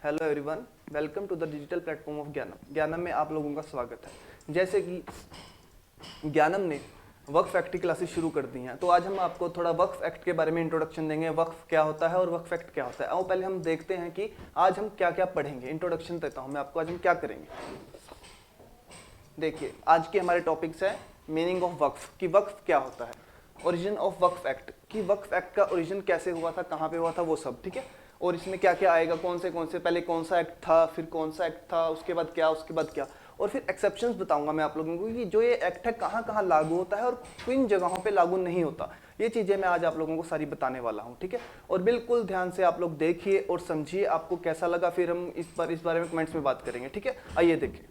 Hello everyone, welcome to the digital platform of Gyanam. Gyanam में आप लोगों का स्वागत है। जैसे कि ज्ञानम ने वक्फ एक्ट की क्लासेस शुरू कर दी हैं, तो आज हम आपको थोड़ा वक्फ एक्ट के बारे में इंट्रोडक्शन देंगे। वक्फ क्या होता है और वक्फ एक्ट क्या होता है। आओ पहले हम देखते हैं कि आज हम क्या क्या पढ़ेंगे। इंट्रोडक्शन देता हूँ मैं आपको, आज हम क्या करेंगे। देखिए, आज के हमारे टॉपिक्स है मीनिंग ऑफ वक्फ, कि वक्फ क्या होता है, ओरिजिन ऑफ वक्फ एक्ट, कि वक्फ एक्ट का ओरिजिन कैसे हुआ था, कहाँ पे हुआ था, वो सब। ठीक है। और इसमें क्या क्या आएगा, कौन से पहले कौन सा एक्ट था, फिर कौन सा एक्ट था, उसके बाद क्या, उसके बाद क्या, और फिर एक्सेप्शंस बताऊंगा मैं आप लोगों को कि जो ये एक्ट है कहाँ कहाँ लागू होता है और किन जगहों पे लागू नहीं होता। ये चीज़ें मैं आज आप लोगों को सारी बताने वाला हूँ। ठीक है। और बिल्कुल ध्यान से आप लोग देखिए और समझिए आपको कैसा लगा, फिर हम इस बारे में कमेंट्स में बात करेंगे। ठीक है। आइए देखिए।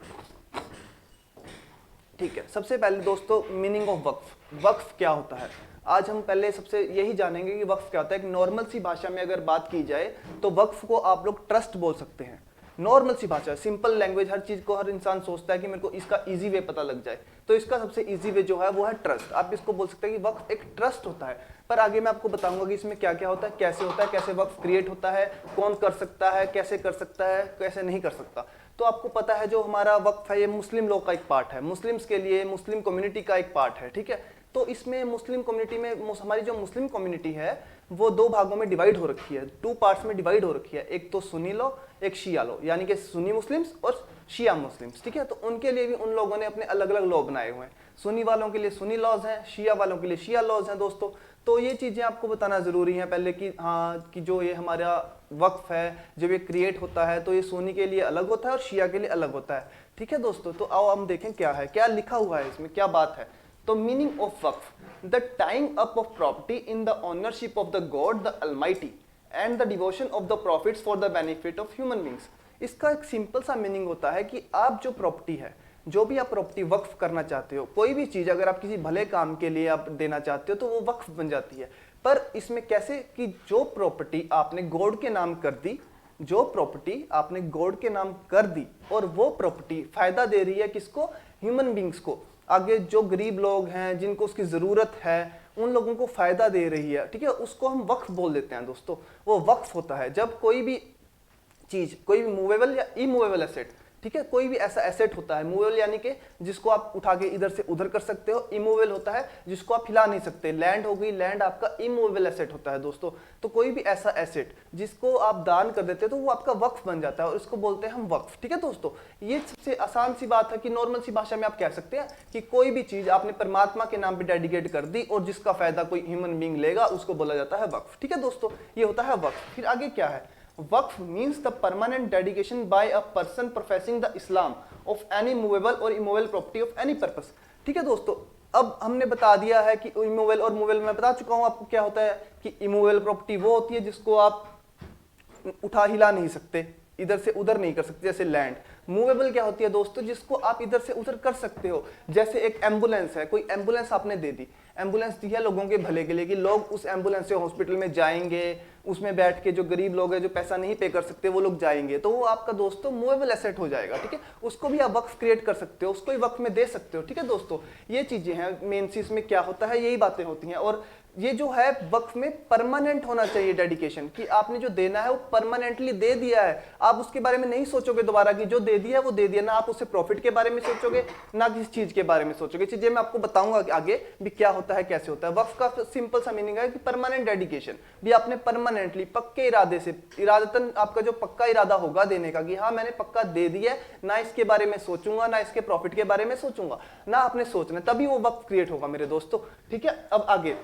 ठीक है, सबसे पहले दोस्तों मीनिंग ऑफ वक्फ। वक्फ क्या होता है, आज हम पहले सबसे यही जानेंगे कि वक्फ क्या होता है। एक नॉर्मल सी भाषा में अगर बात की जाए तो वक्फ को आप लोग ट्रस्ट बोल सकते हैं। नॉर्मल सी भाषा, सिंपल लैंग्वेज, हर चीज को हर इंसान सोचता है कि मेरे को इसका इजी वे पता लग जाए, तो इसका सबसे इजी वे जो है वो है ट्रस्ट। आप इसको बोल सकते हैं कि वक्फ एक ट्रस्ट होता है। पर आगे मैं आपको बताऊंगा कि इसमें क्या क्या होता है, कैसे वक्फ क्रिएट होता है, कौन कर सकता है, कैसे कर सकता है, कैसे नहीं कर सकता। तो आपको पता है जो हमारा वक्फ है ये मुस्लिम लोग का एक पार्ट है, मुस्लिम्स के लिए, मुस्लिम कम्युनिटी का एक पार्ट है। ठीक है। तो इसमें मुस्लिम कम्युनिटी में हमारी जो मुस्लिम कम्युनिटी है वो दो भागों में डिवाइड हो रखी है, टू पार्ट्स में डिवाइड हो रखी है। एक तो सुन्नी लो, एक शिया लो, यानी कि सुन्नी मुस्लिम्स और शिया मुस्लिम्स। ठीक है। तो उनके लिए भी उन लोगों ने अपने अलग अलग लॉ बनाए हुए हैं। सुन्नी वालों के लिए सुन्नी लॉज हैं, शिया वालों के लिए शिया लॉज हैं दोस्तों। तो ये चीजें आपको बताना जरूरी है पहले कि हाँ, कि जो ये हमारा वक्फ है जब ये क्रिएट होता है तो ये सुन्नी के लिए अलग होता है और शिया के लिए अलग होता है। ठीक है दोस्तों। तो आओ हम देखें क्या है, क्या लिखा हुआ है इसमें, क्या बात है। तो meaning of Waqf, the tying up of property in the ownership of the God the Almighty and the devotion of the profits for the benefit of human beings. इसका एक सिंपल सा मीनिंग होता है कि आप जो प्रॉपर्टी है, जो भी आप प्रॉपर्टी वक्फ करना चाहते हो, कोई भी चीज अगर आप किसी भले काम के लिए आप देना चाहते हो तो वो वक्फ बन जाती है। पर इसमें कैसे कि जो प्रॉपर्टी आपने गॉड के नाम कर दी, जो प्रॉपर्टी आपने गॉड के नाम कर दी और वो प्रॉपर्टी फायदा दे रही है किसको, ह्यूमन बींग्स को, आगे जो गरीब लोग हैं जिनको उसकी जरूरत है उन लोगों को फायदा दे रही है। ठीक है। उसको हम वक्फ बोल देते हैं दोस्तों। वो वक्फ होता है जब कोई भी चीज, कोई भी मूवेबल या इमूवेबल एसेट, ठीक है, कोई भी ऐसा एसेट होता है, मूवेबल यानी कि जिसको आप उठा के इधर से उधर कर सकते हो, इमूवेबल होता है जिसको आप हिला नहीं सकते। लैंड हो गई, लैंड आपका इमूवेबल एसेट होता है दोस्तों। तो कोई भी ऐसा एसेट जिसको आप दान कर देते हो तो वो आपका वक्फ बन जाता है और इसको बोलते हैं हम वक्फ। ठीक है दोस्तों। ये सबसे आसान सी बात है कि नॉर्मल सी भाषा में आप कह सकते हैं कि कोई भी चीज आपने परमात्मा के नाम पे डेडिकेट कर दी और जिसका फायदा कोई ह्यूमन बींग लेगा उसको बोला जाता है वक्फ। ठीक है दोस्तों, ये होता है वक्फ। फिर आगे क्या है, वक्फ means the permanent dedication by a person professing the Islam of any movable or immovable property of any purpose। ठीक है दोस्तों। अब हमने बता दिया है कि इमूवेबल और मूवेबल, मैं बता चुका हूं आपको क्या होता है कि इमूवेबल प्रॉपर्टी वो होती है जिसको आप उठा हिला नहीं सकते, इधर से उधर नहीं कर सकते, जैसे लैंड। मूवेबल क्या होती है दोस्तों, जिसको आप इधर से उधर कर सकते हो। जैसे एक एम्बुलेंस है, कोई एम्बुलेंस आपने दे दी, एम्बुलेंस दी है लोगों के भले के लिए कि लोग उस एम्बुलेंस से हॉस्पिटल में जाएंगे, उसमें बैठ के जो गरीब लोग हैं जो पैसा नहीं पे कर सकते वो लोग जाएंगे, तो वो आपका दोस्तों मूवेबल एसेट हो जाएगा। ठीक है। उसको भी आप वक्फ क्रिएट कर सकते हो, उसको ही वक्फ में दे सकते हो। ठीक है दोस्तों। ये चीजें हैं मेन चीज में क्या होता है, यही बातें होती हैं। और ये जो है वक्फ में परमानेंट होना चाहिए डेडिकेशन, कि आपने जो देना है वो परमानेंटली दे दिया है। आप उसके बारे में नहीं सोचोगे दोबारा कि जो दे दिया है वो दे दिया, ना आप उससे प्रॉफिट के बारे में सोचोगे ना किसी चीज के बारे में सोचोगे। चीजें मैं आपको बताऊंगा कि आगे भी क्या होता है, कैसे होता है। वक्फ का सिंपल सा मीनिंग है कि परमानेंट डेडिकेशन, भी आपने परमानेंटली पक्के इरादे से, इरादतन आपका जो पक्का इरादा होगा देने का कि हाँ मैंने पक्का दे दिया है, ना इसके बारे में सोचूंगा, ना इसके प्रॉफिट के बारे में सोचूंगा, ना आपने सोचना, तभी वो वक्फ क्रिएट होगा मेरे दोस्तों। ठीक है। अब आगे,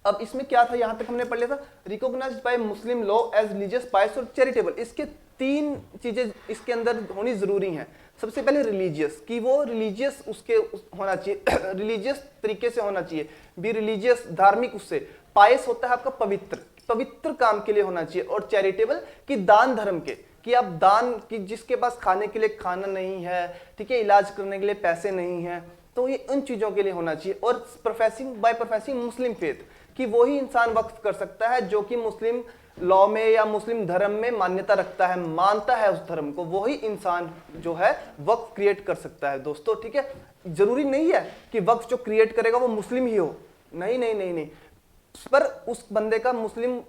अब इसमें क्या था, यहां तक हमने पढ़ लिया था, recognised by Muslim law as religious, pious और चैरिटेबल। इसके तीन चीजें इसके अंदर होनी जरूरी हैं। सबसे पहले रिलीजियस, कि वो रिलीजियस उसके होना चाहिए, रिलीजियस तरीके से होना चाहिए, भी रिलीजियस धार्मिक उससे। पायस होता है आपका पवित्र, पवित्र काम के लिए होना चाहिए। और चैरिटेबल कि दान धर्म के, कि आप दान, कि जिसके पास खाने के लिए खाना नहीं है, ठीक है, इलाज करने के लिए पैसे नहीं है, तो ये उन चीजों के लिए होना चाहिए। और professing by professing Muslim faith, कि वही इंसान वक्फ कर सकता है जो कि मुस्लिम लॉ में या मुस्लिम धर्म में मान्यता रखता है, मानता है उस धर्म को, वही इंसान जो है वक्फ क्रिएट कर सकता है दोस्तों। ठीक है। जरूरी नहीं है कि वक्फ जो क्रिएट करेगा वो मुस्लिम ही हो, नहीं नहीं नहीं नहीं, पर उस बंदे का मुस्लिम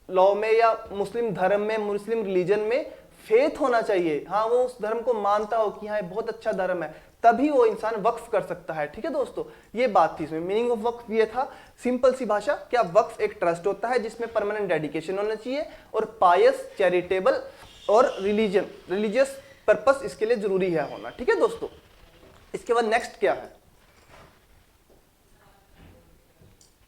लॉ में या मुस्लिम धर्म में, मुस्लिम रिलीजन में फेथ होना चाहिए, हाँ वो उस धर्म को मानता हो कि हाँ ये बहुत अच्छा धर्म है, तभी वो इंसान वक्फ कर सकता है। ठीक है दोस्तों, ये बात थी इसमें। मीनिंग ऑफ वक्फ ये था, सिंपल सी भाषा, क्या वक्फ एक ट्रस्ट होता है जिसमें परमानेंट डेडिकेशन होना चाहिए और पायस, चैरिटेबल और रिलीजियस पर्पस इसके लिए जरूरी है होना। ठीक है दोस्तों, इसके बाद नेक्स्ट क्या है,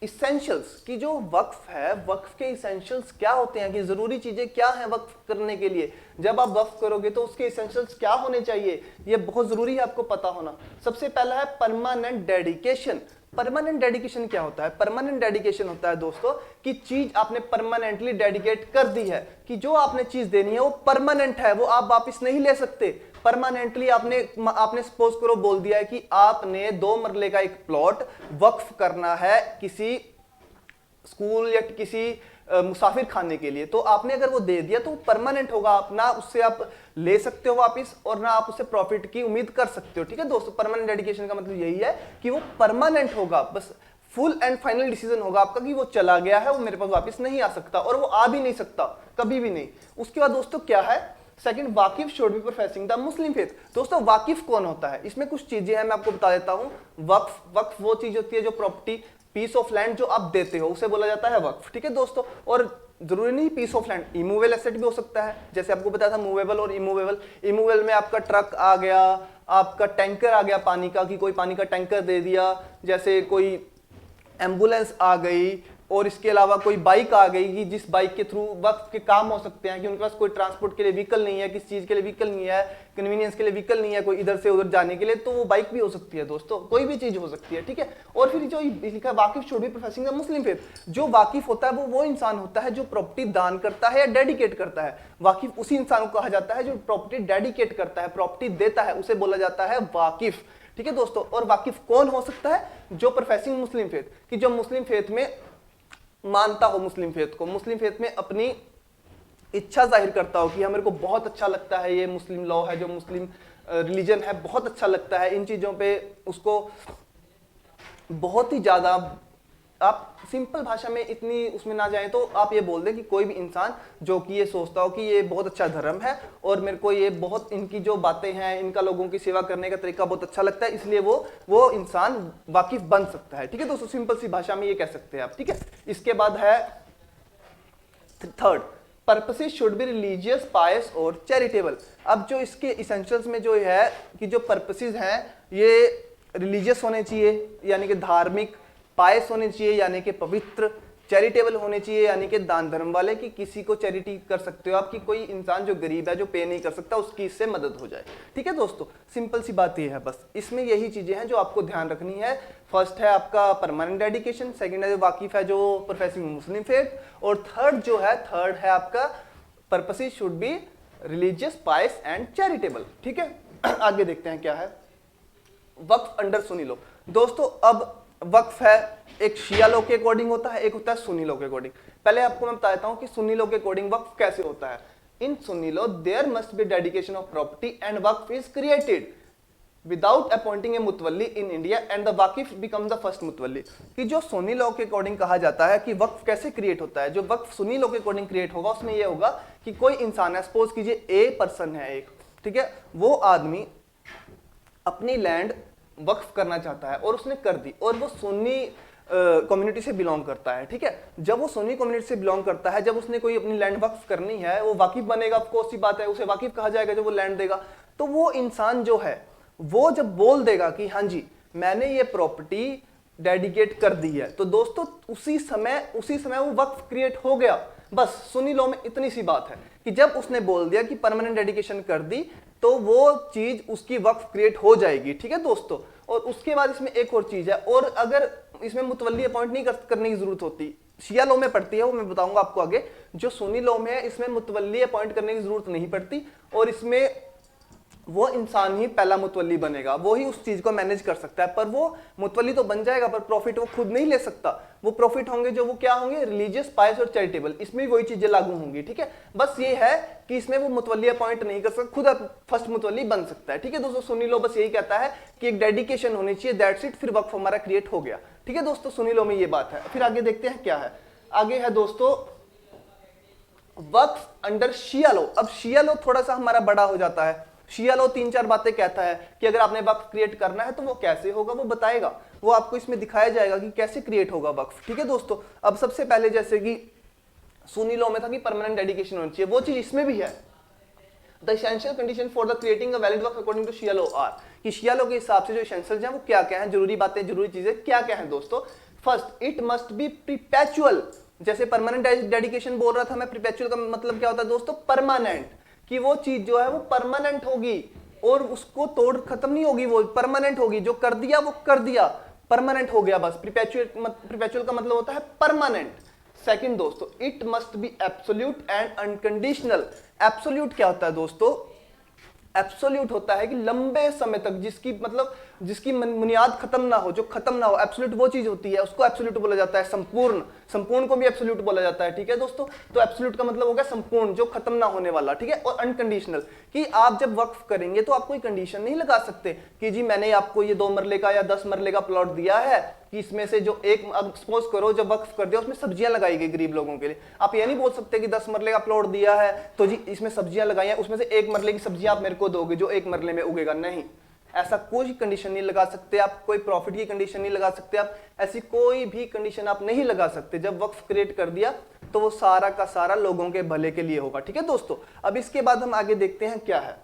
इसेंशियल्स की जो वक्फ है, वक्फ के इसेंशियल्स क्या होते हैं, कि जरूरी चीजें क्या हैं वक्फ करने के लिए। जब आप वक्फ करोगे तो उसके इसेंशियल्स क्या होने चाहिए, ये बहुत जरूरी है आपको पता होना। सबसे पहला है परमानेंट डेडिकेशन। परमानेंट डेडिकेशन क्या होता है, परमानेंट डेडिकेशन होता है दोस्तों कि चीज आपने परमानेंटली डेडिकेट कर दी है, कि जो आपने चीज देनी है वो परमानेंट है, वो आप वापिस नहीं ले सकते। परमानेंटली आपने सपोज करो बोल दिया है कि आपने 2 मरले का एक प्लॉट वक्फ करना है किसी स्कूल या किसी मुसाफिर खाने के लिए, तो आपने अगर वो दे दिया तो परमानेंट होगा, आप ना उससे आप ले सकते हो वापस और ना आप उससे प्रॉफिट की उम्मीद कर सकते हो। ठीक है दोस्तों, परमानेंट डेडिकेशन का मतलब यही है कि वो परमानेंट होगा, बस फुल एंड फाइनल डिसीजन होगा आपका कि वो चला गया है, वो मेरे पास वापस नहीं आ सकता और वो आ भी नहीं सकता कभी भी नहीं। उसके बाद दोस्तों क्या है, सेकंड, वाकिफ should be professing the Muslim faith. दोस्तों वाकिफ कौन होता है, इसमें कुछ चीजें हैं मैं आपको बता देता हूं। वक्फ वो चीज होती है जो प्रॉपर्टी, पीस ऑफ लैंड जो आप देते हो उसे बोला जाता है वक्फ। ठीक है दोस्तों, और जरूरी नहीं piece of land, immovable asset भी हो सकता है, जैसे आपको बताया था मूवेबल और इमूवेबल। इमूवेबल में आपका ट्रक आ गया, आपका टैंकर आ गया पानी का, कि कोई पानी का टैंकर दे दिया, जैसे कोई एम्बुलेंस आ गई, और इसके अलावा कोई बाइक आ गई कि जिस बाइक के थ्रू वक्त के काम हो सकते हैं, कि उनके पास कोई ट्रांसपोर्ट के लिए व्हीकल नहीं है, किस चीज के लिए व्हीकल नहीं है, कन्वीनियंस के लिए व्हीकल नहीं है, कोई इधर से उधर जाने के लिए, तो वो बाइक भी हो सकती है दोस्तों, कोई भी चीज हो सकती है। ठीक है, और फिर जो लिखा है वाकिफ should be professing the Muslim faith, जो वाकिफ होता है वो इंसान होता है जो प्रॉपर्टी दान करता है या डेडिकेट करता है। वाकिफ उसी इंसान को कहा जाता है जो प्रॉपर्टी डेडिकेट करता है, प्रॉपर्टी देता है, उसे बोला जाता है वाकिफ। ठीक है दोस्तों, और वाकिफ कौन हो सकता है, जो प्रोफेसिंग मुस्लिम फेथ, कि जो मुस्लिम फेथ में मानता हो, मुस्लिम फेथ को, मुस्लिम फेथ में अपनी इच्छा जाहिर करता हो कि हाँ मेरे को बहुत अच्छा लगता है ये मुस्लिम लॉ है, जो मुस्लिम रिलीजन है बहुत अच्छा लगता है, इन चीजों पे उसको बहुत ही ज्यादा, आप सिंपल भाषा में इतनी उसमें ना जाएं तो आप ये बोल दें कि कोई भी इंसान जो कि ये सोचता हो कि ये बहुत अच्छा धर्म है और मेरे को ये बहुत, इनकी जो बातें हैं, इनका लोगों की सेवा करने का तरीका बहुत अच्छा लगता है, इसलिए वो इंसान वाकिफ बन सकता है। ठीक है दोस्तों, सिंपल सी भाषा में ये कह सकते हैं आप। ठीक है, इसके बाद है third, purposes should be religious, pious और चैरिटेबल। अब जो इसके इसेंशियल्स में जो है कि जो पर्पसेस हैं ये रिलीजियस होने चाहिए यानी कि धार्मिक, पायस होने चाहिए यानी कि पवित्र, चैरिटेबल होने चाहिए यानी कि दान धर्म वाले, कि किसी को चैरिटी कर सकते हो आप, कि कोई इंसान जो गरीब है, जो पे नहीं कर सकता, उसकी इससे मदद हो जाए। ठीक है दोस्तों, सिंपल सी बात ये है, बस इसमें यही चीजें हैं जो आपको ध्यान रखनी है। फर्स्ट है आपका परमानेंट डेडिकेशन, सेकंड है वाकिफ है जो प्रोफेसिंग मुस्लिम फेथ, और थर्ड है आपका purposes should be religious, pious and charitable. ठीक है, आगे देखते हैं क्या है वक्फ अंडर सुन्नी लॉ। दोस्तों अब वक्फ है एक शिया लॉ के अकॉर्डिंग होता है, एक होता है सुन्नी लॉ के अकॉर्डिंग। पहले आपको मैं बताता हूं कि सुन्नी लॉ के अकॉर्डिंग वक्फ कैसे होता है। In Sunni law there must be dedication of property and वक्फ is created without appointing a मुतवल्ली इन इंडिया एंड द वाकिफ बिकम द फर्स्ट मुतवल्ली। कि जो सुन्नी लॉ के अकॉर्डिंग कहा जाता है कि वक्फ कैसे क्रिएट होता है, जो वक्फ सुन्नी लॉ के अकॉर्डिंग क्रिएट होगा उसमें यह होगा कि कोई इंसान है, सपोज कीजिए ए पर्सन है एक, ठीक है, वो आदमी अपनी लैंड वक्फ करना चाहता है और उसने कर दी, और वो सुन्नी कम्युनिटी से बिलोंग करता है। ठीक है, जब वो सुन्नी कम्युनिटी से बिलोंग करता है, जब उसने कोई अपनी लैंड वक्फ करनी है, वो वाकिफ बनेगा, ऑफ कोर्स सी बात है, उसे वाकिफ कहा जाएगा जो वो लैंड देगा। तो वो इंसान जो है वो जब बोल देगा कि हाँ जी मैंने ये प्रॉपर्टी डेडिकेट कर दी है, तो दोस्तों उसी समय वो वक्फ क्रिएट हो गया। बस सुन्नी लॉ में इतनी सी बात है कि जब उसने बोल दिया कि परमानेंट डेडिकेशन कर दी तो वो चीज उसकी वक्फ क्रिएट हो जाएगी। ठीक है दोस्तों, और उसके बाद इसमें एक और चीज है, और अगर इसमें मुतवल्ली अपॉइंट नहीं करने की जरूरत होती, शिया लॉ में पड़ती है, वो मैं बताऊंगा आपको आगे। जो सुन्नी लॉ में है इसमें मुतवल्ली अपॉइंट करने की जरूरत नहीं पड़ती, और इसमें वो इंसान ही पहला मुतवल्ली बनेगा, वो ही उस चीज को मैनेज कर सकता है। पर वो मुतवल्ली तो बन जाएगा पर प्रॉफिट वो खुद नहीं ले सकता। वो प्रॉफिट होंगे जो वो क्या होंगे, रिलीजियस, पायस और चैरिटेबल, इसमें वही चीजें लागू होंगी। ठीक है, बस ये है कि इसमें वो मुतवल्ली अपॉइंट नहीं कर सकता, खुद फर्स्ट मुतवल्ली बन सकता है। ठीक है दोस्तों, सुन्नी लॉ बस यही कहता है कि एक डेडिकेशन होनी चाहिए, दैट्स इट, फिर वक्फ हमारा क्रिएट हो गया। ठीक है दोस्तों, सुन्नी लॉ में ये बात है। फिर आगे देखते हैं क्या है, आगे है दोस्तों वक्फ अंडर शिया लॉ। अब शिया लॉ थोड़ा सा हमारा बड़ा हो जाता है। शिया लॉ 3-4 बातें कहता है कि अगर आपने वक्फ क्रिएट करना है तो वो कैसे होगा, वो बताएगा, वो आपको इसमें दिखाया जाएगा कि कैसे क्रिएट होगा वक्फ। ठीक है दोस्तों, अब सबसे पहले जैसे कि सुन्नी लॉ में था कि परमानेंट डेडिकेशन होनी चाहिए, वो चीज इसमें भी है। The essential condition for the creating a valid waqf according to Shia law are, कि शिया लॉ के हिसाब से जो एसेंशियल हैं वो क्या क्या हैं, जरूरी बातें, जरूरी चीजें क्या क्या हैं दोस्तों। First, it must be perpetual. जैसे परमानेंट डेडिकेशन बोल रहा था मैं, परपेचुअल का मतलब क्या होता है दोस्तों, परमानेंट, कि वो चीज जो है वो परमानेंट होगी और उसको तोड़ खत्म नहीं होगी, वो परमानेंट होगी। जो कर दिया वो कर दिया, परमानेंट हो गया बस। परपेचुअल का मतलब होता है परमानेंट। सेकंड दोस्तों, it must be absolute and unconditional. Absolute क्या होता है दोस्तों, एब्सोल्यूट होता है कि लंबे समय तक जिसकी बुनियाद खत्म ना हो, जो खत्म ना हो, एब्सोल्यूट वो चीज होती है, उसको एब्सोल्यूट बोला जाता है। संपूर्ण, संपूर्ण को भी एब्सोल्यूट बोला जाता है। ठीक है दोस्तों, तो एब्सोल्यूट का मतलब हो गया संपूर्ण, जो खत्म ना होने वाला। ठीक है, और अनकंडीशनल, कि आप जब वक्फ करेंगे तो आप कोई कंडीशन नहीं लगा सकते कि जी मैंने आपको ये 2 मरले का या 10 मरले का प्लॉट दिया है कि इसमें से जो एक, अब सपोज करो जब वक्फ कर दिया उसमें सब्जियां लगाई गई गरीब लोगों के लिए, आप ये नहीं बोल सकते कि 10 मरले का प्लॉट दिया है तो जी इसमें सब्जियां लगाई हैं, उसमें से 1 मरले की सब्जियां आप मेरे को दोगे जो 1 मरले में उगेगा। नहीं, ऐसा कोई कंडीशन नहीं लगा सकते आप, कोई प्रॉफिट की कंडीशन नहीं लगा सकते आप, ऐसी कोई भी कंडीशन आप नहीं लगा सकते। जब वक्फ क्रिएट कर दिया तो वो सारा का सारा लोगों के भले के लिए होगा। ठीक है दोस्तों, अब इसके बाद हम आगे देखते हैं क्या है,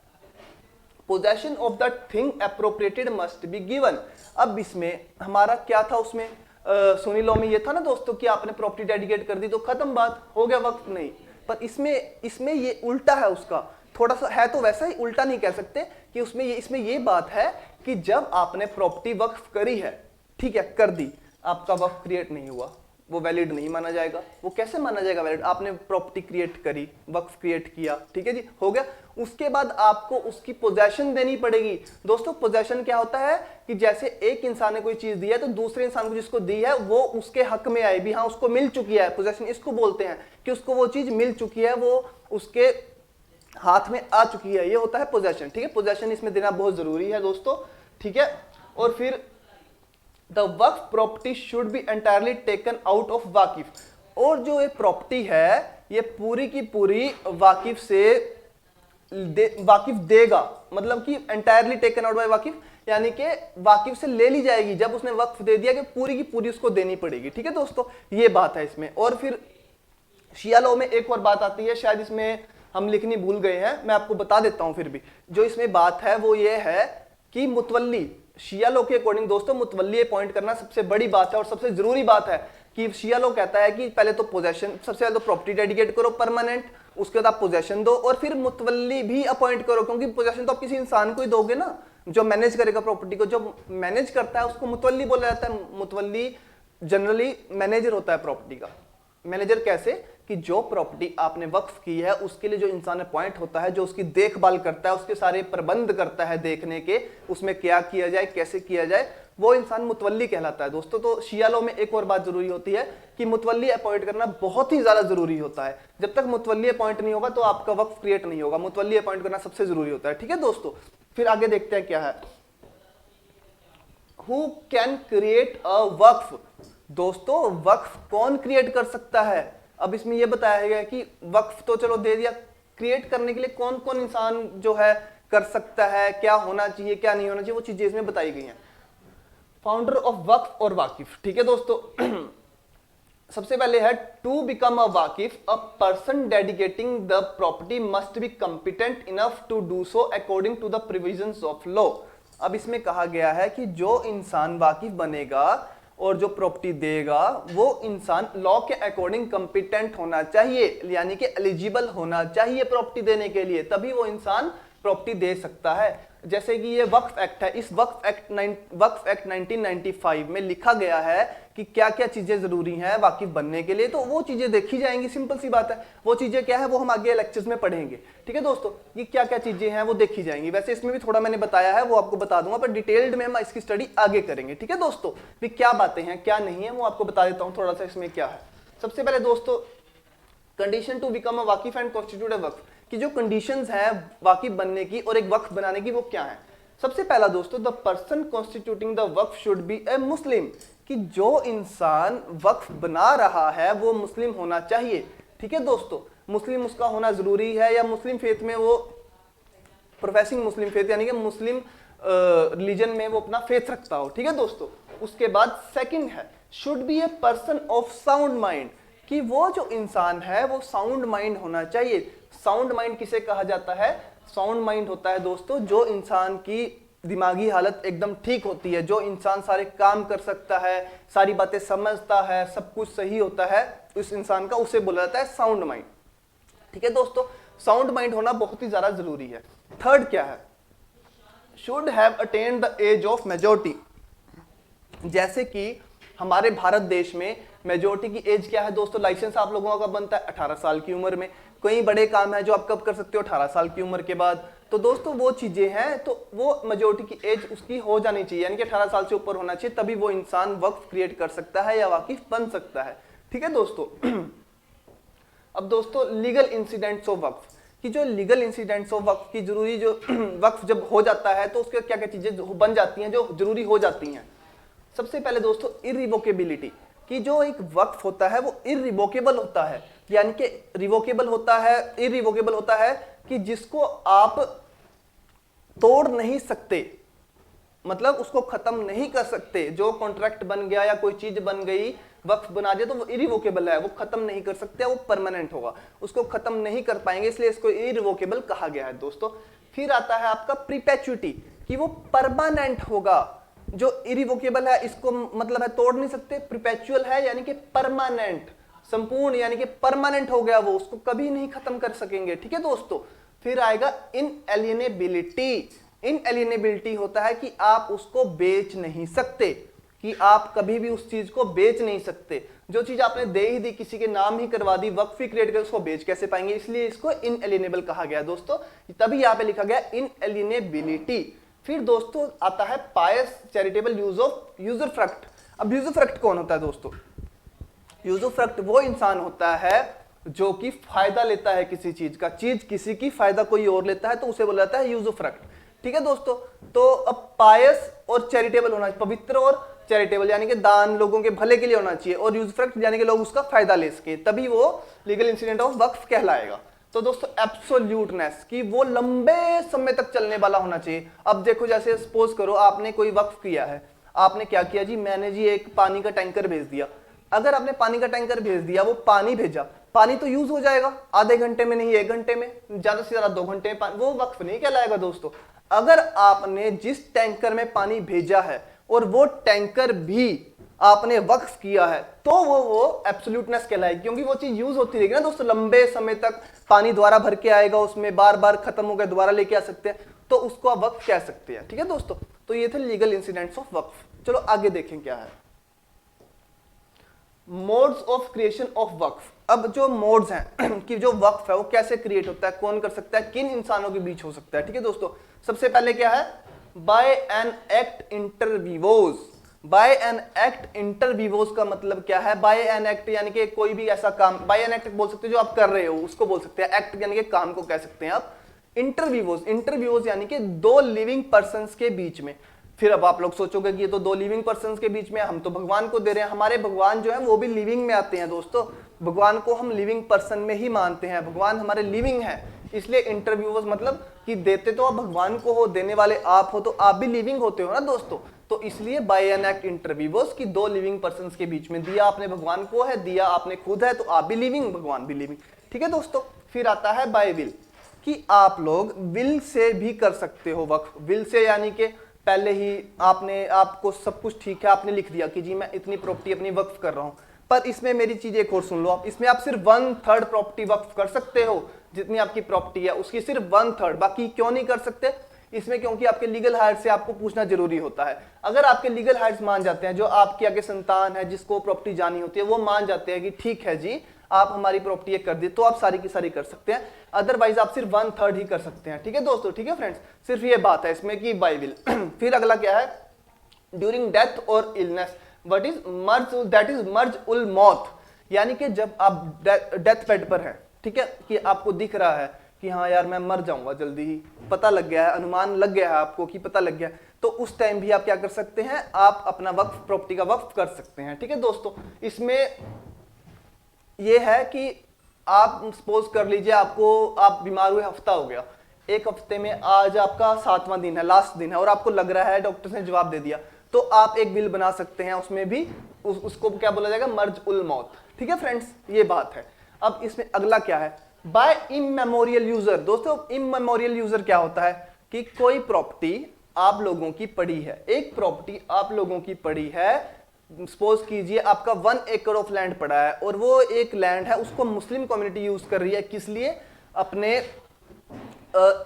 possession of the thing appropriated must be given. अब इसमें हमारा क्या था, उसमें सुन्नी लॉ में ये था ना दोस्तों कि आपने प्रॉपर्टी डेडिकेट कर दी तो खत्म, बात हो गया, वक्त नहीं। पर इसमें ये उल्टा है उसका, थोड़ा सा है तो वैसा ही, उल्टा नहीं कह सकते कि इसमें ये बात है कि जब आपने प्रॉपर्टी वक्फ करी है, ठीक है, कर दी, आपका वक्फ क्रिएट नहीं हुआ, वो वैलिड नहीं माना जाएगा। वो कैसे माना जाएगा वैलिड, आपने प्रॉपर्टी क्रिएट करी, वक्फ क्रिएट किया, ठीक है जी, हो गया। उसके बाद आपको उसकी पोजेशन देनी पड़ेगी। दोस्तों पोजेशन क्या होता है कि जैसे एक इंसान ने कोई चीज दी है तो दूसरे इंसान को जिसको दी है वो उसके हक में आए भी, हाँ उसको मिल चुकी है, पोजेशन इसको बोलते हैं कि उसको वो चीज मिल चुकी है, वो उसके हाथ में आ चुकी है, ये होता है पोजेशन। ठीक है, पोजेशन इसमें देना बहुत जरूरी है दोस्तों। ठीक है, और फिर the Waqf property should be entirely taken out of वाकिफ, और जो ये प्रॉपर्टी है ये पूरी की पूरी वाकिफ से वाकिफ देगा, मतलब कि एंटायरली टेकन आउट बाय वाकिफ, यानी कि वाकिफ से ले ली जाएगी। जब उसने वक्फ दे दिया कि पूरी की पूरी उसको देनी पड़ेगी। ठीक है दोस्तों, ये बात है इसमें। और फिर शिया लॉ में एक और बात आती है, शायद इसमें हम लिखनी भूल गए हैं, मैं आपको बता देता हूं। फिर भी जो इसमें बात है वो ये है कि मुतवल्ली, शिया लॉ के अकॉर्डिंग दोस्तों मुतवल्ली अपॉइंट करना सबसे बड़ी बात है और सबसे जरूरी बात है। कि शिया लॉ कहता है कि पहले तो पोजेशन, सबसे पहले तो प्रॉपर्टी डेडिकेट करो परमानेंट, उसके बाद आप पोजेशन दो और फिर मुतवल्ली भी अपॉइंट करो, क्योंकि पोजेशन तो आप किसी इंसान को ही दोगे ना, जो मैनेज करेगा प्रॉपर्टी को, जो मैनेज करता है उसको मुतवल्ली बोला जाता है। मुतवल्ली जनरली मैनेजर होता है प्रॉपर्टी का। मैनेजर कैसे, कि जो प्रॉपर्टी आपने वक्फ की है उसके लिए जो इंसान अपॉइंट होता है, जो उसकी देखभाल करता है, उसके सारे प्रबंध करता है देखने के, उसमें क्या किया जाए, कैसे किया जाए, वो इंसान मुतवल्ली कहलाता है दोस्तों। तो शिया लॉ में एक और बात जरूरी होती है कि मुतवल्ली अपॉइंट करना बहुत ही ज्यादा जरूरी होता है। जब तक मुतवल्ली अपॉइंट नहीं होगा तो आपका वक्फ क्रिएट नहीं होगा, मुतवल्ली अपॉइंट करना सबसे जरूरी होता है। ठीक है दोस्तों, फिर आगे देखते हैं क्या है, हु कैन क्रिएट अ वक्फ। दोस्तों वक्फ कौन क्रिएट कर सकता है, अब इसमें यह बताया गया कि वक्फ तो चलो दे दिया, क्रिएट करने के लिए कौन कौन इंसान जो है कर सकता है, क्या होना चाहिए क्या नहीं होना चाहिए, वो चीजें इसमें बताई गई हैं। फाउंडर ऑफ वक्फ और वाकिफ। ठीक है दोस्तों, सबसे पहले है to become a waqif, a person dedicating the property must be competent enough to do so according to the provisions of law. अब इसमें कहा गया है कि जो इंसान वाकिफ बनेगा और जो प्रॉपर्टी देगा वो इंसान लॉ के अकॉर्डिंग कॉम्पिटेंट होना चाहिए, यानी कि एलिजिबल होना चाहिए प्रॉपर्टी देने के लिए, तभी वो इंसान प्रॉपर्टी दे सकता है। जैसे कि ये वक्फ एक्ट है, इस वक्फ एक्ट 1995 में लिखा गया है कि क्या क्या चीजें जरूरी हैं वाकिफ बनने के लिए, तो वो चीजें देखी जाएंगी, सिंपल सी बात है। वो चीजें क्या है वो हम आगे लेक्चर्स में पढ़ेंगे। ठीक है दोस्तों, ये क्या क्या चीजें हैं वो देखी जाएंगी। वैसे इसमें भी थोड़ा मैंने बताया है, वो आपको बता दूंगा, पर डिटेल्ड में हम इसकी स्टडी आगे करेंगे। ठीक है दोस्तों, भी क्या बातें हैं क्या नहीं है वो आपको बता देता हूँ थोड़ा सा इसमें क्या है। सबसे पहले दोस्तों, कंडीशन टू बिकम अ वाकिफ एंड कॉन्स्टिट्यूट अ वक्फ, कि जो कंडीशंस हैं वाकिफ बनने की और एक वक्फ बनाने की वो क्या है। सबसे पहला दोस्तों, द पर्सन कॉन्स्टिट्यूटिंग द वक्फ शुड बी ए मुस्लिम, कि जो इंसान वक्फ बना रहा है वो मुस्लिम होना चाहिए। ठीक है दोस्तों, मुस्लिम उसका होना जरूरी है, या मुस्लिम फेथ में वो प्रोफेसिंग मुस्लिम फेथ यानी कि मुस्लिम रिलीजन में वो अपना फेथ रखता हो। ठीक है दोस्तों। उसके बाद सेकंड है should be a person of sound mind, कि वो जो इंसान है वो साउंड माइंड होना चाहिए। साउंड माइंड किसे कहा जाता है? साउंड माइंड होता है दोस्तों जो इंसान की दिमागी हालत एकदम ठीक होती है, जो इंसान सारे काम कर सकता है, सारी बातें समझता है, सब कुछ सही होता है उस इंसान का, उसे बोला जाता है साउंड माइंड। ठीक है दोस्तों, साउंड माइंड होना बहुत ही ज्यादा जरूरी है। थर्ड क्या है? Should have attend the age of majority, जैसे कि हमारे भारत देश में मेजोरिटी की एज क्या है दोस्तों? लाइसेंस आप लोगों का बनता है 18 साल की उम्र में। कई बड़े काम है जो आप कब कर सकते हो? 18 साल की उम्र के बाद। तो दोस्तों वो चीजें हैं, तो वो मेजोरिटी की एज उसकी हो जानी चाहिए, यानी कि 18 साल से ऊपर होना चाहिए, तभी वो इंसान वक्फ क्रिएट कर सकता है या वाकिफ बन सकता है। ठीक है दोस्तों। अब दोस्तों लीगल इंसिडेंट्स ऑफ वक्फ, कि जो लीगल इंसिडेंट्स ऑफ वक्फ की जरूरी जो वक्फ जब हो जाता है तो उसके क्या क्या चीजें बन जाती हैं जो जरूरी हो जाती हैं। सबसे पहले दोस्तों इरिवोकेबिलिटी, कि जो एक वक्फ होता है वो इरिवोकेबल होता है, यानी कि रिवोकेबल होता है, इरिवोकेबल होता है कि जिसको आप तोड़ नहीं सकते, मतलब उसको खत्म नहीं कर सकते। जो कॉन्ट्रैक्ट बन गया या कोई चीज बन गई वक्फ बना दिया तो वो इरिवोकेबल है, वो खत्म नहीं कर सकते, वो परमानेंट होगा, उसको खत्म नहीं कर पाएंगे, इसलिए इसको इरिवोकेबल कहा गया है दोस्तों। फिर आता है आपका प्रीपेचुटी, कि वो परमानेंट होगा। जो इरिवोकेबल है इसको मतलब है तोड़ नहीं सकते, प्रीपेचुअल है यानी कि परमानेंट, संपूर्ण यानी कि परमानेंट हो गया, वो उसको कभी नहीं खत्म कर सकेंगे। ठीक है दोस्तों। फिर आएगा इनएलिएनेबिलिटी। इनएलिएनेबिलिटी होता है कि आप उसको बेच नहीं सकते, कि आप कभी भी उस चीज को बेच नहीं सकते। जो चीज आपने दे ही दी, किसी के नाम ही करवा दी, वक्फ ही क्रिएट कर, उसको बेच कैसे पाएंगे? इसलिए इसको इनएलिएनेबल कहा गया दोस्तों, तभी यहां पे लिखा गया इनएलिएनेबिलिटी। फिर दोस्तों आता है पायस चैरिटेबल यूज ऑफ यूजरफ्रक्ट। अब यूजरफ्रक्ट कौन होता है दोस्तों? यूजरफ्रक्ट वो इंसान होता है जो कि फायदा लेता है किसी चीज का, चीज किसी की फायदा कोई और लेता है तो उसे बोला जाता है यूजरफ्रक्ट। ठीक है दोस्तों। तो अब पायस और चैरिटेबल होना चाहिए, पवित्र और चैरिटेबल यानी कि दान लोगों के भले के लिए होना चाहिए, और यूजरफ्रक्ट यानी कि लोग उसका फायदा ले सके, तभी वो लीगल इंसिडेंट ऑफ वक्फ कहलाएगा। तो दोस्तों एब्सोल्यूटनेस, कि वो लंबे समय तक चलने वाला होना चाहिए। अब देखो जैसे सपोज करो आपने कोई वक्फ किया है, आपने क्या किया जी? मैंने जी एक पानी का टैंकर भेज दिया। अगर आपने पानी का टैंकर भेज दिया, वो पानी भेजा, पानी तो यूज हो जाएगा आधे घंटे में, नहीं 1 घंटे में, ज्यादा से ज्यादा 2 घंटे में, वो वक्फ नहीं कहलाएगा दोस्तों। अगर आपने जिस टैंकर में पानी भेजा है और वो टैंकर भी आपने वक्फ किया है तो वो एब्सोल्यूटनेस कहलाएगी, क्योंकि वो चीज यूज होती रहेगी ना दोस्तों, लंबे समय तक पानी दोबारा भर के आएगा, उसमें बार बार खत्म हो गया दोबारा लेके आ सकते हैं, तो उसको आप वक्फ कह सकते हैं। ठीक है दोस्तों। तो ये थे लीगल इंसिडेंट्स ऑफ वक्फ। चलो आगे देखें क्या है मोड्स ऑफ क्रिएशन ऑफ वक्फ। अब जो मोड्स हैं कि जो वक्फ है वो कैसे क्रिएट होता है, कौन कर सकता है, किन इंसानों के बीच हो सकता है। ठीक है दोस्तों। सबसे पहले क्या है? By an act inter vivos. By an act inter vivos का मतलब क्या है? बाय एन एक्ट यानी कि कोई भी ऐसा काम, बाय एन एक्ट बोल सकते हो जो आप कर रहे हो उसको बोल सकते हैं, एक्ट यानी कि काम को कह सकते हैं आप। इंटरव्यूज, इंटरव्यूज यानी कि 2 लिविंग पर्संस के बीच में। फिर अब आप लोग सोचोगे कि ये तो 2 लिविंग पर्संस के बीच में, हम तो भगवान को दे रहे हैं, हमारे भगवान जो है वो भी लिविंग में आते हैं दोस्तों। भगवान को हम लिविंग पर्सन में ही मानते हैं, भगवान हमारे लिविंग है, इसलिए इंटरव्यूज मतलब कि देते तो आप भगवान को हो, देने वाले आप हो, तो आप भी लिविंग होते हो ना दोस्तों। तो इसलिए बाय एन एक्ट इंटरव्यूज की 2 लिविंग पर्संस के बीच में, दिया आपने भगवान को है, दिया आपने खुद है, तो आप भी लिविंग, भगवान भी लिविंग। ठीक है दोस्तों। फिर आता है बाय विल, कि आप लोग विल से भी कर सकते हो वक्फ। विल से यानी कि पहले ही आपको सब कुछ ठीक है, आपने लिख दिया कि जी मैं इतनी प्रॉपर्टी अपनी वक्फ कर रहा हूं, पर इसमें मेरी चीज एक और सुन लो आप, इसमें आप सिर्फ 1/3 प्रॉपर्टी वक्फ कर सकते हो, जितनी आपकी प्रॉपर्टी है उसकी सिर्फ 1/3, बाकी क्यों नहीं कर सकते इसमें? क्योंकि आपके लीगल हायर से आपको पूछना जरूरी होता है। अगर आपके लीगल हायर्स मान जाते हैं, जो आपके आगे संतान है जिसको प्रॉपर्टी जानी होती है, वो मान जाते हैं कि ठीक है जी आप हमारी प्रॉपर्टी कर दी, तो आप सारी की सारी कर सकते हैं, अदरवाइज आप सिर्फ 1/3 ही कर सकते हैं। ठीक है दोस्तों। ठीक है फ्रेंड्स, सिर्फ ये बात है इसमें कि बाय विल। फिर अगला क्या है? ड्यूरिंग डेथ और इलनेस, व्हाट इज मर्ज, दैट इज मर्ज उल मौत, यानी कि जब आप डेथ बेड पर हैं, ठीक है, कि आपको दिख रहा है कि हाँ यार मैं मर जाऊंगा जल्दी ही, पता लग गया है, अनुमान लग गया है आपको कि पता लग गया, तो उस टाइम भी आप क्या कर सकते हैं? आप अपना वक्फ, प्रॉपर्टी का वक्फ कर सकते हैं। ठीक है दोस्तों। इसमें यह है कि आप सपोज कर लीजिए आप बीमार हुए, हफ्ता हो गया, एक हफ्ते में आज आपका 7वां दिन है, लास्ट दिन है, और आपको लग रहा है डॉक्टर ने जवाब दे दिया, तो आप एक बिल बना सकते हैं, उसमें भी उसको क्या बोला जाएगा, मर्ज उल मौत। ठीक है फ्रेंड्स, ये बात है। अब इसमें अगला क्या है, बाय इममेमोरियल यूजर। दोस्तों इममेमोरियल यूजर क्या होता है कि कोई प्रॉपर्टी आप लोगों की पड़ी है, एक प्रॉपर्टी आप लोगों की पड़ी है, सपोज कीजिए आपका 1 एकड़ ऑफ लैंड पड़ा है, और वो एक लैंड है उसको मुस्लिम कम्युनिटी यूज कर रही है, किस लिए, अपने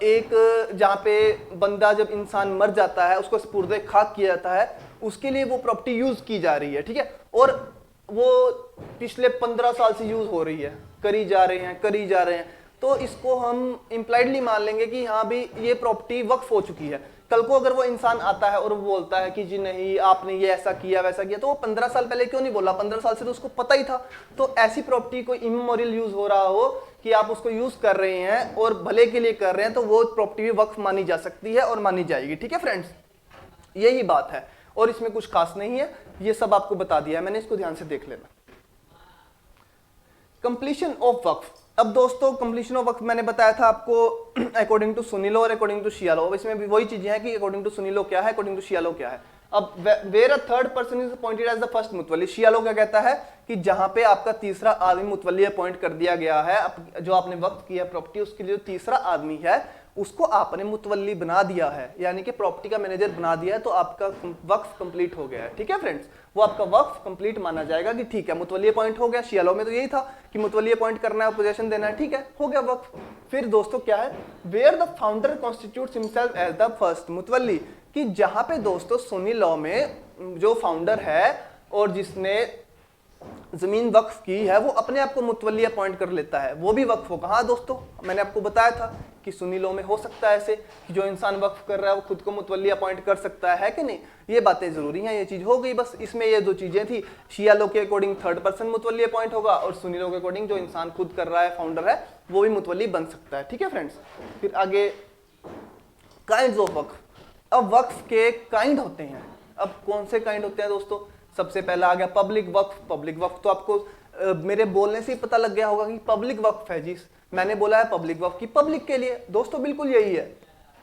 एक जहां पे बंदा जब इंसान मर जाता है उसको सुपुर्दे खाक किया जाता है, उसके लिए वो प्रॉपर्टी यूज की जा रही है। ठीक है, और वो पिछले 15 साल से यूज हो रही है, करी जा रहे हैं, तो इसको हम इंप्लाइडली मान लेंगे कि हाँ भी ये प्रॉपर्टी वक्फ हो चुकी है। कल को अगर वो इंसान आता है और वो बोलता है कि जी नहीं आपने ये ऐसा किया वैसा किया, तो वो 15 साल पहले क्यों नहीं बोला, 15 साल से तो उसको पता ही था। तो ऐसी प्रॉपर्टी कोई इमेमोरियल यूज हो रहा हो कि आप उसको यूज कर रहे हैं और भले के लिए कर रहे हैं, तो वो प्रॉपर्टी भी वक्फ मानी जा सकती है और मानी जाएगी। ठीक है फ्रेंड्स, यही बात है, और इसमें कुछ खास नहीं है, ये सब आपको बता दिया है मैंने, इसको ध्यान से देख लेना। कंप्लीशन ऑफ वक्फ। अब दोस्तों कंप्लीशन ऑफ वक्फ मैंने बताया था आपको अकॉर्डिंग टू सुन्नी लॉ और अकॉर्डिंग टू शिया लॉ। इसमें भी वही चीजें हैं कि अकॉर्डिंग टू सुन्नी लॉ क्या है, अकॉर्डिंग टू शिया लॉ क्या है। अब where a third person is appointed as the first मुतवल्ली, शिया लॉ क्या कहता है कि जहां पे आपका तीसरा आदमी मुतवल्ली अपॉइंट कर दिया गया है, जो आपने वक्फ किया प्रॉपर्टी, उसके लिए जो तीसरा आदमी है उसको आपने मुतवल्ली बना दिया है, यानी कि प्रॉपर्टी का मैनेजर बना दिया है, तो आपका वक्फ कंप्लीट हो गया है। ठीक है फ्रेंड्स, वो आपका वक्फ कंप्लीट माना जाएगा कि ठीक है मुतवल्ली अपॉइंट हो गया। शिया लॉ में तो यही था कि मुतवल्ली अपॉइंट करना है, पोजीशन देना है, ठीक है, हो गया वक्फ। फिर दोस्तों क्या है, where the founder constitutes himself as the first मुतवल्ली, कि जहां पे दोस्तों सुन्नी लॉ में जो फाउंडर है और जिसने जमीन वक्फ की है वो अपने आप को मुतवल्ली अपॉइंट कर लेता है, वो भी वक्फ होगा। हाँ दोस्तों, मैंने आपको बताया था कि सुन्नी लॉ में हो सकता है ऐसे कि जो इंसान वक्फ कर रहा है वो खुद को मुतवल्ली अपॉइंट कर सकता है कि नहीं, ये बातें जरूरी हैं, ये चीज हो गई। बस इसमें ये दो चीजें थी, शिया लॉ के अकॉर्डिंग थर्ड पर्सन मुतवल्ली अपॉइंट होगा, और सुन्नी लॉ के अकॉर्डिंग जो इंसान खुद कर रहा है, फाउंडर है, वो भी मुतवल्ली बन सकता है। ठीक है फ्रेंड्स, फिर आगे काइंड्स ऑफ वक्फ। अब वक्फ के काइंड होते हैं, अब कौन से काइंड होते हैं दोस्तों, सबसे पहला आ गया पब्लिक वक्फ। पब्लिक वक्फ तो आपको मेरे बोलने से ही पता लग गया होगा कि पब्लिक वक्फ है जी, मैंने बोला है पब्लिक वक्फ की पब्लिक के लिए, दोस्तों बिल्कुल यही है,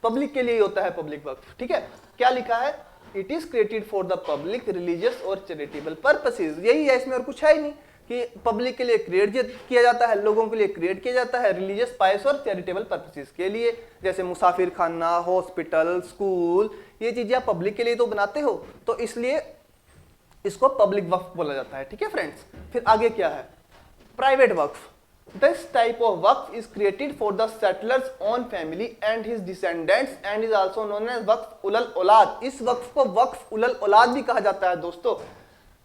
पब्लिक के लिए ही होता है पब्लिक वक्फ। ठीक है, क्या लिखा है, it is created for the public religious और चैरिटेबल पर्पसेस, यही है, इसमें और कुछ है ही नहीं, कि पब्लिक के लिए क्रिएट किया जाता है, लोगों के लिए क्रिएट किया जाता है, रिलीजियस, पायस और चैरिटेबल पर्पसेस के लिए, जैसे मुसाफिर खाना, हॉस्पिटल, स्कूल, ये चीजें आप पब्लिक के लिए तो बनाते हो, तो इसलिए इसको पब्लिक वक्फ बोला जाता है। ठीक है फ्रेंड्स, फिर आगे क्या है, private Waqf. This type of waqf is created for the settler's own family and his descendants and is also known as waqf ulal औलाद। इस वक्फ को वक्फ उलल औलाद भी कहा जाता है दोस्तों।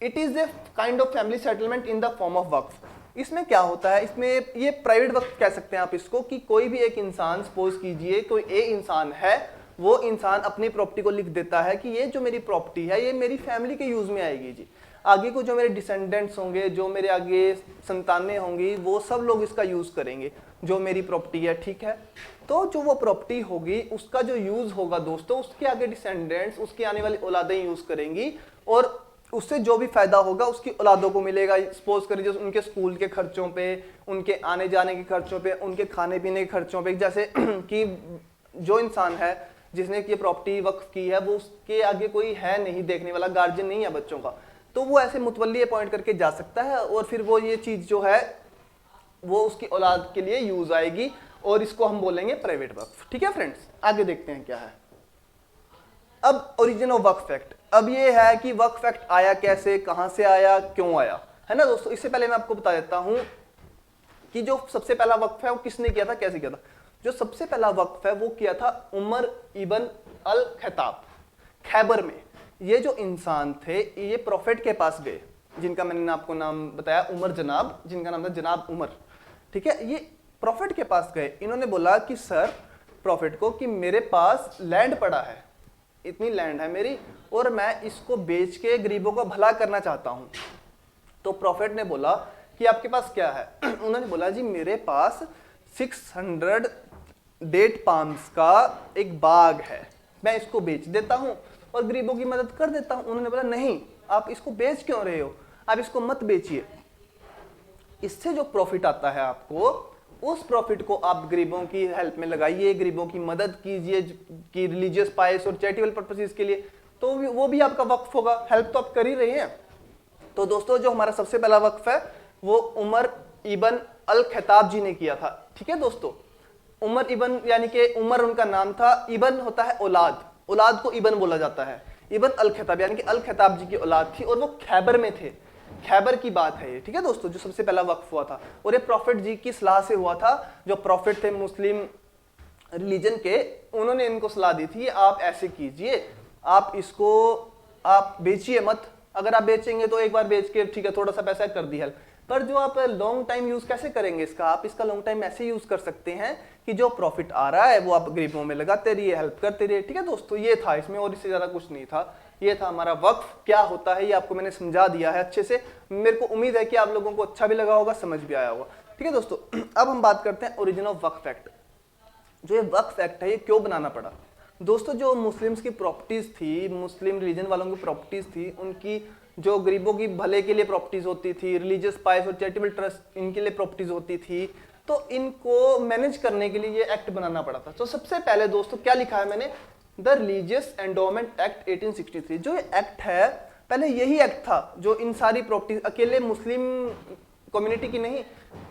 It is a kind of family settlement in the form of वक्फ। इसमें क्या होता है, इसमें ये प्राइवेट वक्फ कह सकते हैं आप इसको, कि कोई भी एक इंसान, सपोज कीजिए कोई एक इंसान है, वो इंसान अपनी प्रॉपर्टी को लिख देता है कि ये जो मेरी प्रॉपर्टी है ये मेरी फैमिली के यूज में आएगी जी, आगे को जो मेरे डिसेंडेंट्स होंगे, जो मेरे आगे संतानें होंगी, वो सब लोग इसका यूज करेंगे, जो मेरी प्रॉपर्टी है। ठीक है, तो जो वो प्रॉपर्टी होगी उसका जो यूज होगा दोस्तों, उसके आगे डिसेंडेंट्स, उसकी आने वाली औलादें यूज करेंगी, और उससे जो भी फायदा होगा उसकी औलादों को मिलेगा। सपोज करिए उनके स्कूल के खर्चों पे, उनके आने जाने के खर्चों पे, उनके खाने पीने के खर्चों पे, जैसे कि जो इंसान है जिसने ये प्रॉपर्टी वक्फ की है वो उसके आगे कोई है नहीं देखने वाला, गार्जियन नहीं है बच्चों का, तो वो ऐसे मुतवल्ली अपॉइंट करके जा सकता है, और फिर वो ये चीज जो है वो उसकी औलाद के लिए यूज आएगी, और इसको हम बोलेंगे प्राइवेट वक्फ। ठीक है फ्रेंड्स, आगे देखते हैं क्या है। अब ओरिजिन ऑफ वक्फ एक्ट। अब ये है कि वक्फ एक्ट आया कैसे, कहां से आया, क्यों आया, है ना दोस्तों। इससे पहले मैं आपको बता देता हूं कि जो सबसे पहला वक्फ है वो किसने किया था, कैसे किया था। जो सबसे पहला वक्फ है वो किया था उमर इबन अल खत्ताब, खैबर में। ये जो इंसान थे ये प्रॉफिट के पास गए, जिनका मैंने आपको नाम बताया उमर जनाब, जिनका नाम था जनाब उमर। ठीक है, ये प्रॉफिट के पास गए, इन्होंने बोला कि सर प्रॉफिट को कि मेरे पास लैंड पड़ा है, इतनी लैंड है मेरी, और मैं इसको बेच के गरीबों को भला करना चाहता हूं। तो प्रॉफिट ने बोला कि आपके पास क्या है उन्होंने बोला जी मेरे पास 600 डेट पाम्स का एक बाग है, मैं इसको बेच देता हूं और गरीबों की मदद कर देता हूं। उन्होंने बोला नहीं, आप इसको बेच क्यों रहे हो, आप इसको मत बेचिए, इससे जो प्रॉफिट आता है आपको, उस प्रॉफिट को आप गरीबों की हेल्प में लगाइए, गरीबों की मदद कीजिए कि रिलीजियस पाइस और चैरिटेबल पर्पसेस के लिए, तो वो भी आपका वक्फ होगा। हेल्प तो आप कर ही रहे हैं। तो दोस्तों जो हमारा सबसे पहला वक्फ है वो उमर इबन अल खत्ताब जी ने किया था। ठीक है दोस्तों, उमर इबन यानी कि उमर उनका नाम था, इबन होता है औलाद, औलाद को इबन बोला जाता है। इबन अल खत्ताब यानी कि अल खत्ताब जी की औलाद थी और वो खैबर में थे। खैबर की बात है ये। ठीक है दोस्तों, जो सबसे पहला वक्फ हुआ था और ये प्रॉफिट जी की सलाह से हुआ था। जो प्रॉफिट थे मुस्लिम रिलीजन के, उन्होंने इनको सलाह दी थी आप ऐसे कीजिए, आप इसको आप बेचिए मत, अगर आप बेचेंगे तो एक बार बेच के ठीक है थोड़ा सा पैसा कर दी हेल्प, पर जो आप लॉन्ग टाइम यूज कैसे करेंगे इसका, आप इसका लॉन्ग टाइम ऐसे यूज कर सकते हैं कि जो प्रॉफिट आ रहा है वो आप गरीबों में लगाते रहिए, हेल्प करते रहिए। ठीक है दोस्तों, ये था इसमें, और इससे ज्यादा कुछ नहीं था। ये था हमारा वक्फ क्या होता है, ये आपको मैंने समझा दिया है अच्छे से। मेरे को उम्मीद है कि आप लोगों को अच्छा भी लगा होगा, समझ भी आया होगा। ठीक है दोस्तों, अब हम बात करते हैं ओरिजिन ऑफ वक्फ एक्ट। जो ये वक्फ एक्ट है ये क्यों बनाना पड़ा दोस्तों? जो मुस्लिम्स की प्रॉपर्टीज थी, मुस्लिम रिलीजन वालों की प्रॉपर्टीज थी, उनकी जो गरीबों की भले के लिए प्रॉपर्टीज होती थी, रिलीजियस पाइस और चैरिटेबल ट्रस्ट इनके लिए प्रॉपर्टीज होती थी, तो इनको मैनेज करने के लिए ये एक्ट बनाना पड़ा था। तो सबसे पहले दोस्तों क्या लिखा है मैंने, द रिलीजियस एंडोमेंट एक्ट 1863। जो ये एक्ट है, पहले यही एक्ट था जो इन सारी प्रॉपर्टीज अकेले मुस्लिम कम्युनिटी की नहीं,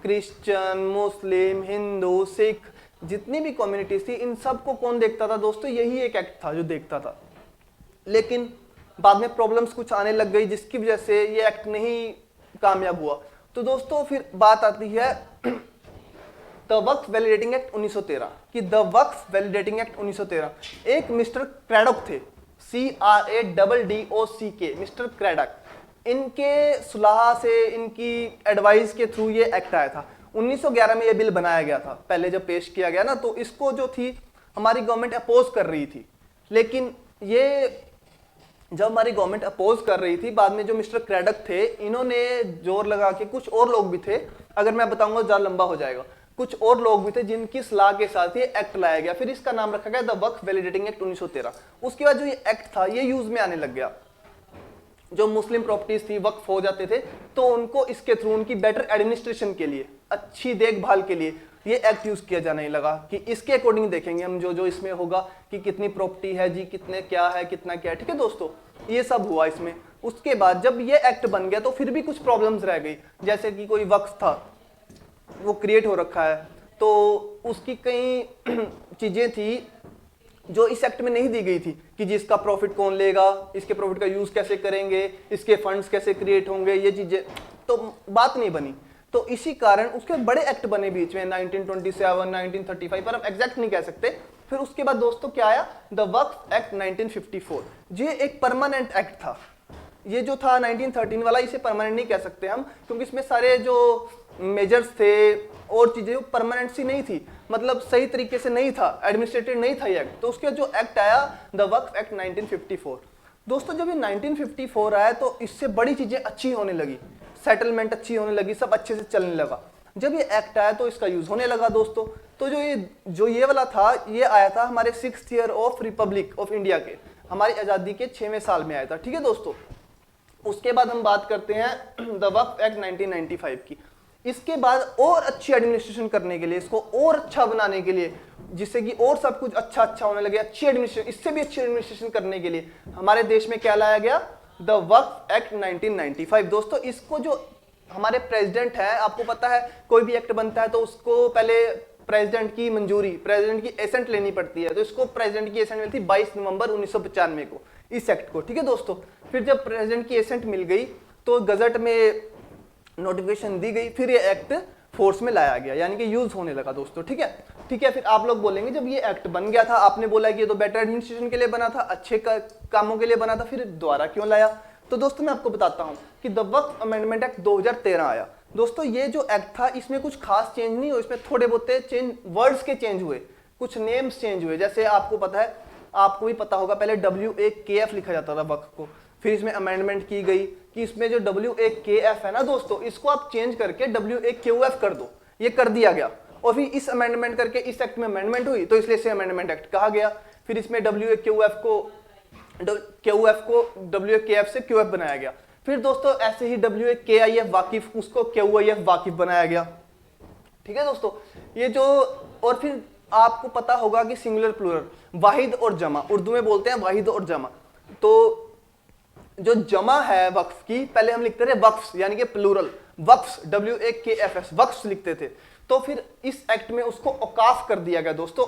क्रिश्चियन, मुस्लिम, हिंदू, सिख, जितनी भी कम्युनिटीज थी, इन सबको कौन देखता था दोस्तों? यही एक एक्ट था जो देखता था। लेकिन बाद में प्रॉब्लम्स कुछ आने लग गई जिसकी वजह से ये एक्ट नहीं कामयाब हुआ। तो दोस्तों फिर बात आती है द वक्फ वैलिडेटिंग एक्ट 1913 कि द वक्फ वैलिडेटिंग एक्ट 1913, एक मिस्टर क्रैडॉक थे, CRADDOCK, मिस्टर क्रैडॉक, इनके सुलह से, इनकी एडवाइस के थ्रू ये एक्ट आया था। 1911 में ये बिल बनाया गया था। पहले जब पेश किया गया ना, तो इसको जो थी हमारी गवर्नमेंट अपोज कर रही थी, लेकिन ये जब हमारी गवर्नमेंट अपोज कर रही थी, बाद में जो मिस्टर क्रैडॉक थे, इन्होंने जोर लगा के, कुछ और लोग भी थे, अगर मैं बताऊंगा ज्यादा लंबा हो जाएगा, कुछ और लोग भी थे जिनकी सलाह के साथ ये एक्ट लाया गया। फिर इसका नाम रखा गया द वक्फ वैलिडेटिंग एक्ट 1913। उसके बाद जो ये एक्ट था ये यूज में आने लग गया। जो मुस्लिम प्रॉपर्टीज थी वक्फ हो जाते थे, तो उनको इसके थ्रू उनकी बेटर एडमिनिस्ट्रेशन के लिए, अच्छी देखभाल के लिए ये एक्ट यूज किया जाने लगा कि इसके अकॉर्डिंग देखेंगे हम जो जो इसमें होगा कि कितनी प्रॉपर्टी है जी, कितने क्या है, कितना क्या है। ठीक है दोस्तों, ये सब हुआ इसमें। उसके बाद जब ये एक्ट बन गया तो फिर भी कुछ प्रॉब्लम्स रह गई, जैसे कि कोई वक्फ था वो क्रिएट हो रखा है, तो उसकी कई चीजें थी जो इस एक्ट में नहीं दी गई थी कि जिसका प्रॉफिट कौन लेगा, इसके प्रॉफिट का यूज कैसे करेंगे, इसके फंड्स कैसे क्रिएट होंगे, ये चीजें तो बात नहीं बनी। तो इसी कारण उसके बड़े एक्ट बने बीच में 1927, 1935, पर हम एग्जैक्ट नहीं कह सकते। फिर उसके बाद दोस्तों क्या आया, द वक्फ एक्ट 1954। ये एक परमानेंट एक्ट था। ये जो था 1913 वाला, इसे परमानेंट नहीं कह सकते हम, क्योंकि इसमें सारे जो मेजर्स थे और चीजें परमानेंट सी नहीं थी, मतलब सही तरीके से नहीं था, एडमिनिस्ट्रेटिव नहीं था ये एक्ट। तो उसके जो एक्ट आया द वक्फ एक्ट 1954। दोस्तों जब ये 1954 आया तो इससे बड़ी चीजें अच्छी होने लगी, सेटलमेंट अच्छी होने लगी, सब अच्छे से चलने लगा। जब ये एक्ट आया तो इसका यूज होने लगा दोस्तों। तो जो ये वाला था, ये आया था हमारे 6th year of Republic of India के, हमारी आजादी के 6वें साल में आया था। ठीक है दोस्तों, उसके बाद हम बात करते हैं द वक्फ एक्ट 1995 की। इसके बाद और अच्छी एडमिनिस्ट्रेशन करने के लिए, इसको और अच्छा बनाने के लिए, जिससे कि और सब कुछ अच्छा अच्छा होने लगे, अच्छी एडमिनिस्ट्रेशन, इससे भी अच्छी एडमिनिस्ट्रेशन करने के लिए हमारे देश में क्या लाया गया, द वक्फ एक्ट 1995। दोस्तों इसको जो हमारे प्रेसिडेंट है, आपको पता है कोई भी एक्ट बनता है तो उसको पहले प्रेसिडेंट की मंजूरी, प्रेसिडेंट की एसेंट लेनी पड़ती है। तो इसको प्रेसिडेंट की एसेंट मिली थी 22 नवंबर 1995 को, इस एक्ट को। ठीक है दोस्तों, फिर जब प्रेसिडेंट की एसेंट मिल गई तो गजट में नोटिफिकेशन दी गई, फिर ये एक्ट फोर्स में लाया गया, यानी कि यूज होने लगा दोस्तों। ठीक है, ठीक है। फिर आप लोग बोलेंगे जब ये एक्ट बन गया था, आपने बोला कि ये तो बेटर एडमिनिस्ट्रेशन के लिए बना था, अच्छे कामों के लिए बना था, फिर दोबारा क्यों लाया? तो दोस्तों मैं आपको बताता हूं कि द वक्फ अमेंडमेंट एक्ट 2013 आया। दोस्तों ये जो एक्ट था इसमें कुछ खास चेंज नहीं हुए, इसमें थोड़े बहुत चेंज, वर्ड्स के चेंज हुए, कुछ नेम्स चेंज हुए। जैसे आपको पता है, आपको भी पता होगा, पहले WAKF लिखा जाता था वक्फ को, फिर इसमें अमेंडमेंट की गई कि इसमें जो WAKF है ना दोस्तों, इसको आप चेंज करके WAQF कर दो, ये कर दिया गया। और फिर इस अमेंडमेंट करके इस एक्ट में अमेंडमेंट हुई, तो इसलिए इसे अमेंडमेंट एक्ट कहा गया। फिर इसमें WAQF को WAKF से QF बनाया गया। फिर दोस्तों ऐसे ही WAKIF वाकिफ, उसको QIF वाकिफ बनाया गया। ठीक है दोस्तों, ये जो, और फिर आपको पता होगा कि सिंगुलर प्लूरल, वाहिद और जमा, उर्दू में बोलते हैं वाहिद और जमा। तो जो जमा है वक्फ की, पहले हम लिखते थे वक्फ्स यानी कि प्लूरल, वक्फ्स WAKFS वक्फ्स लिखते थे। तो फिर इस एक्ट में उसको औकाफ कर दिया गया दोस्तों,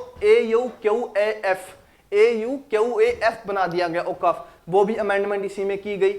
AUQAF बना दिया गया औकाफ, वो भी अमेंडमेंट इसी में की गई।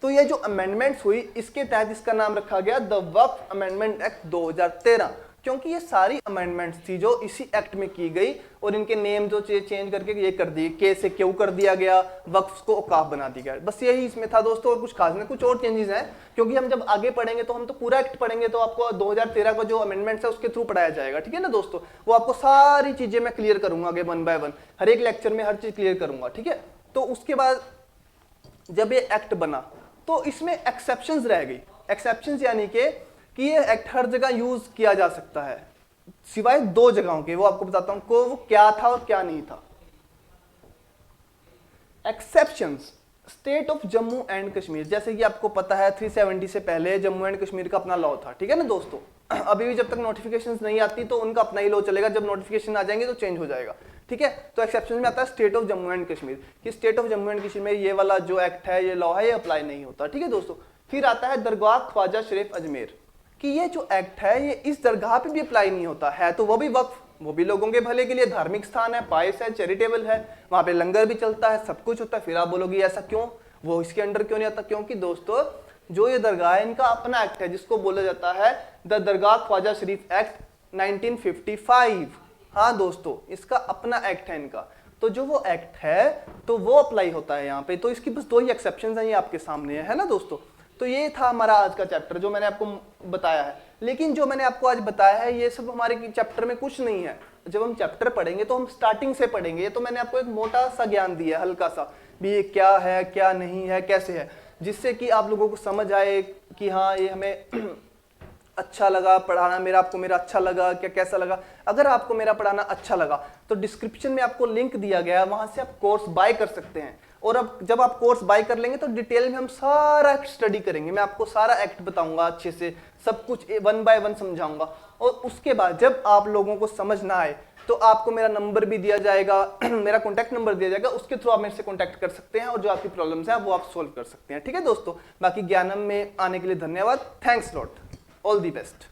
तो ये जो अमेंडमेंट्स हुई, इसके तहत इसका नाम रखा गया द वक्फ अमेंडमेंट एक्ट 2013, क्योंकि ये सारी अमेंडमेंट्स थी जो इसी एक्ट में की गई, और इनके नेम जो चेंज करके ये कर दिए, के से क्यू कर दिया गया, वक्फ को औकाफ बना दिया गया। बस यही इसमें था दोस्तों, और कुछ खास नहीं, कुछ और चेंजेस हैं, क्योंकि हम जब आगे पढ़ेंगे तो हम तो पूरा एक्ट पढ़ेंगे, तो आपको 2013 का जो अमेंडमेंट्स है उसके थ्रू पढ़ाया जाएगा। ठीक है ना दोस्तों, वो आपको सारी चीजें मैं क्लियर करूंगा आगे 1 बाय 1, हर एक लेक्चर में हर चीज क्लियर करूंगा। ठीक है, तो उसके बाद जब ये एक्ट बना तो इसमें एक्सेप्शंस रह गई। एक्सेप्शंस यानी कि ये एक्ट हर जगह यूज किया जा सकता है, सिवाय 2 जगहों के, वो आपको बताता हूं को वो क्या था और क्या नहीं था। Exceptions, state of Jammu and Kashmir, जैसे कि आपको पता है 370 से पहले जम्मू एंड कश्मीर का अपना लॉ था। ठीक है ना दोस्तों, अभी भी जब तक नोटिफिकेशंस नहीं आती तो उनका अपना ही लॉ चलेगा, जब नोटिफिकेशन आ जाएंगे तो चेंज हो जाएगा। ठीक है, तो एक्सेप्शन में आता है state of Jammu and Kashmir, कि state of Jammu and Kashmir में ये वाला जो एक्ट है, ये लॉ है, ये अप्लाई नहीं होता। ठीक है दोस्तों, फिर आता है दरगाह ख्वाजा शरीफ अजमेर, कि ये जो एक्ट है ये इस दरगाह पे भी अप्लाई नहीं होता है, तो वो भी वक्फ, वो भी लोगों के भले के लिए धार्मिक स्थान है, पायस है, चैरिटेबल है, वहां पे लंगर भी चलता है, सब कुछ होता है। फिर आप बोलोगे ऐसा क्यों, वो इसके अंडर क्यों नहीं आता? क्योंकि दोस्तों जो ये दरगाह है इनका अपना एक्ट है, जिसको बोला जाता है द दरगाह ख्वाजा शरीफ एक्ट 1955। हाँ दोस्तों, इसका अपना एक्ट है इनका, तो जो वो एक्ट है तो वो अप्लाई होता है यहाँ पे। तो इसकी बस 2 ही एक्सेप्शन है, ये आपके सामने है ना दोस्तों। तो ये था हमारा आज का चैप्टर जो मैंने आपको बताया है, लेकिन जो मैंने आपको आज बताया है ये सब हमारे चैप्टर में कुछ नहीं है। जब हम चैप्टर पढ़ेंगे तो हम स्टार्टिंग से पढ़ेंगे। ये तो मैंने आपको एक मोटा सा ज्ञान दिया है, हल्का सा भी, ये क्या है क्या नहीं है कैसे है, जिससे कि आप लोगों को समझ आए कि हाँ ये हमें अच्छा लगा पढ़ाना, आपको मेरा अच्छा लगा क्या, कैसा लगा। अगर आपको मेरा पढ़ाना अच्छा लगा तो डिस्क्रिप्शन में आपको लिंक दिया गया है, वहां से आप कोर्स बाय कर सकते हैं। और अब जब आप कोर्स बाय कर लेंगे तो डिटेल में हम सारा एक्ट स्टडी करेंगे, मैं आपको सारा एक्ट बताऊंगा अच्छे से, सब कुछ 1 बाय 1 समझाऊंगा। और उसके बाद जब आप लोगों को समझ ना आए तो आपको मेरा नंबर भी दिया जाएगा मेरा कॉन्टैक्ट नंबर दिया जाएगा, उसके थ्रू आप मेरे से कॉन्टैक्ट कर सकते हैं और जो आपकी प्रॉब्लम्स हैं वो आप सोल्व कर सकते हैं। ठीक है दोस्तों, बाकी ज्ञानम में आने के लिए धन्यवाद, thanks lot, all the best.